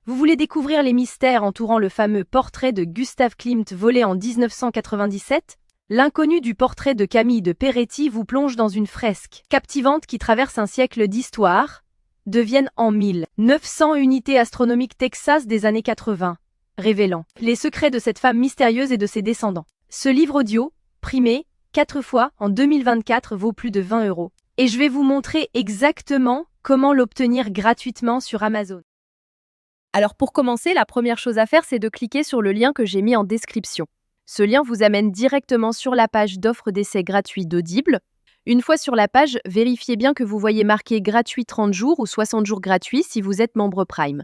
Vous voulez découvrir les mystères entourant le fameux portrait de Gustav Klimt volé en 1997? L'inconnu du portrait de Camille de Peretti vous plonge dans une fresque captivante qui traverse un siècle d'histoire, deviennent en 1900 unités astronomiques Texas des années 80, révélant les secrets de cette femme mystérieuse et de ses descendants. Ce livre audio, primé 4 fois en 2024, vaut plus de 20 €. Et je vais vous montrer exactement comment l'obtenir gratuitement sur Amazon. Alors pour commencer, la première chose à faire, c'est de cliquer sur le lien que j'ai mis en description. Ce lien vous amène directement sur la page d'offre d'essai gratuit d'Audible. Une fois sur la page, vérifiez bien que vous voyez marqué gratuit 30 jours ou 60 jours gratuits si vous êtes membre Prime.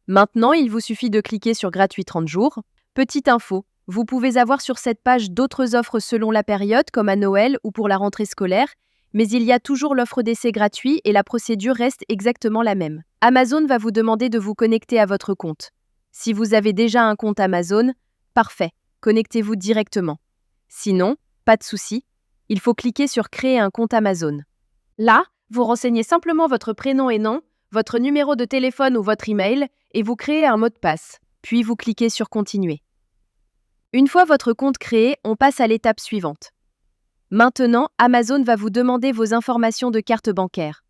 Maintenant, il vous suffit de cliquer sur gratuit 30 jours. Petite info, vous pouvez avoir sur cette page d'autres offres selon la période, comme à Noël ou pour la rentrée scolaire, mais il y a toujours l'offre d'essai gratuit et la procédure reste exactement la même. Amazon va vous demander de vous connecter à votre compte. Si vous avez déjà un compte Amazon, parfait, connectez-vous directement. Sinon, pas de souci, il faut cliquer sur Créer un compte Amazon. Là, vous renseignez simplement votre prénom et nom, votre numéro de téléphone ou votre email et vous créez un mot de passe. Puis vous cliquez sur Continuer. Une fois votre compte créé, on passe à l'étape suivante. Maintenant, Amazon va vous demander vos informations de carte bancaire.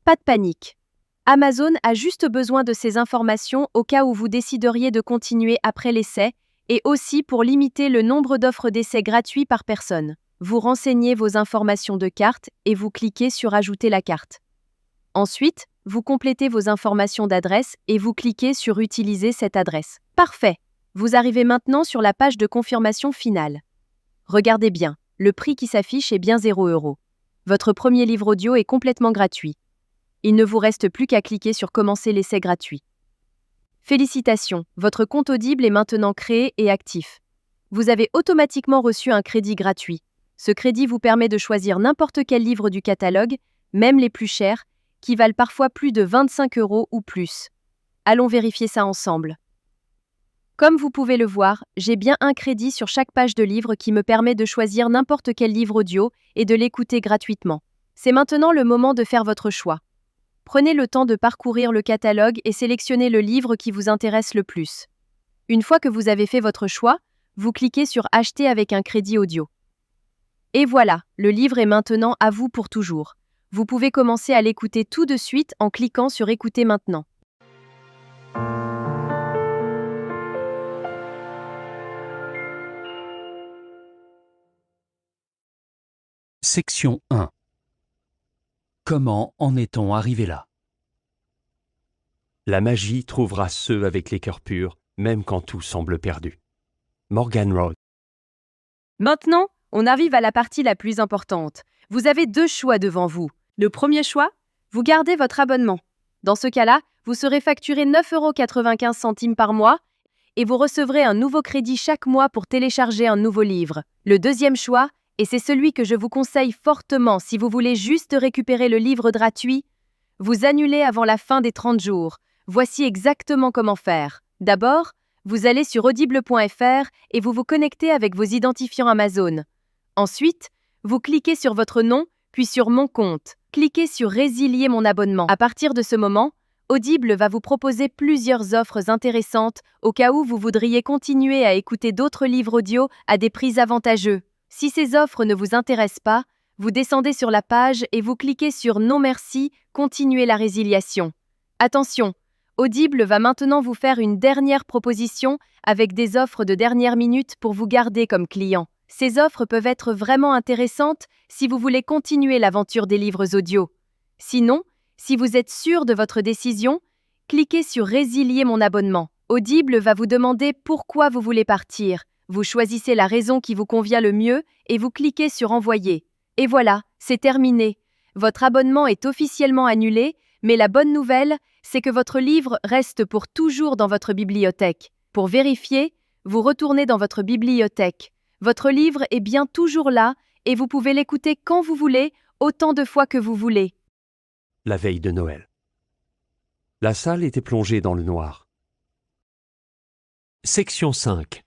Pas de panique. Amazon a juste besoin de ces informations au cas où vous décideriez de continuer après l'essai et aussi pour limiter le nombre d'offres d'essai gratuits par personne. Vous renseignez vos informations de carte et vous cliquez sur Ajouter la carte. Ensuite, vous complétez vos informations d'adresse et vous cliquez sur Utiliser cette adresse. Parfait. Vous arrivez maintenant sur la page de confirmation finale. Regardez bien. Le prix qui s'affiche est bien 0 €. Votre premier livre audio est complètement gratuit. Il ne vous reste plus qu'à cliquer sur Commencer l'essai gratuit. Félicitations, votre compte Audible est maintenant créé et actif. Vous avez automatiquement reçu un crédit gratuit. Ce crédit vous permet de choisir n'importe quel livre du catalogue, même les plus chers, qui valent parfois plus de 25 € ou plus. Allons vérifier ça ensemble. Comme vous pouvez le voir, j'ai bien un crédit sur chaque page de livre qui me permet de choisir n'importe quel livre audio et de l'écouter gratuitement. C'est maintenant le moment de faire votre choix. Prenez le temps de parcourir le catalogue et sélectionnez le livre qui vous intéresse le plus. Une fois que vous avez fait votre choix, vous cliquez sur Acheter avec un crédit audio. Et voilà, le livre est maintenant à vous pour toujours. Vous pouvez commencer à l'écouter tout de suite en cliquant sur Écouter maintenant. Section 1. Comment en est-on arrivé là? La magie trouvera ceux avec les cœurs purs, même quand tout semble perdu. Morgan Road. Maintenant, on arrive à la partie la plus importante. Vous avez 2 choix devant vous. Le premier choix, vous gardez votre abonnement. Dans ce cas-là, vous serez facturé 9,95 € par mois et vous recevrez un nouveau crédit chaque mois pour télécharger un nouveau livre. Le deuxième choix, et c'est celui que je vous conseille fortement si vous voulez juste récupérer le livre gratuit, vous annulez avant la fin des 30 jours. Voici exactement comment faire. D'abord, vous allez sur audible.fr et vous vous connectez avec vos identifiants Amazon. Ensuite, vous cliquez sur votre nom, puis sur Mon compte. Cliquez sur Résilier mon abonnement. À partir de ce moment, Audible va vous proposer plusieurs offres intéressantes au cas où vous voudriez continuer à écouter d'autres livres audio à des prix avantageux. Si ces offres ne vous intéressent pas, vous descendez sur la page et vous cliquez sur Non merci, continuer la résiliation. Attention, Audible va maintenant vous faire une dernière proposition avec des offres de dernière minute pour vous garder comme client. Ces offres peuvent être vraiment intéressantes si vous voulez continuer l'aventure des livres audio. Sinon, si vous êtes sûr de votre décision, cliquez sur Résilier mon abonnement. Audible va vous demander pourquoi vous voulez partir. Vous choisissez la raison qui vous convient le mieux et vous cliquez sur Envoyer. Et voilà, c'est terminé. Votre abonnement est officiellement annulé, mais la bonne nouvelle, c'est que votre livre reste pour toujours dans votre bibliothèque. Pour vérifier, vous retournez dans votre bibliothèque. Votre livre est bien toujours là et vous pouvez l'écouter quand vous voulez, autant de fois que vous voulez. La veille de Noël. La salle était plongée dans le noir. Section 5.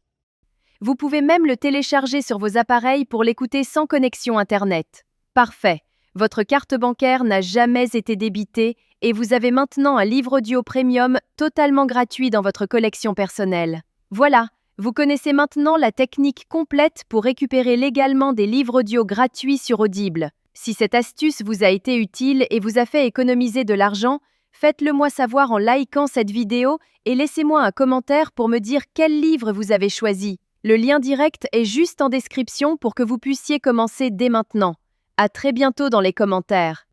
Vous pouvez même le télécharger sur vos appareils pour l'écouter sans connexion Internet. Parfait. Votre carte bancaire n'a jamais été débitée et vous avez maintenant un livre audio premium totalement gratuit dans votre collection personnelle. Voilà, vous connaissez maintenant la technique complète pour récupérer légalement des livres audio gratuits sur Audible. Si cette astuce vous a été utile et vous a fait économiser de l'argent, faites-le moi savoir en likant cette vidéo et laissez-moi un commentaire pour me dire quel livre vous avez choisi. Le lien direct est juste en description pour que vous puissiez commencer dès maintenant. À très bientôt dans les commentaires.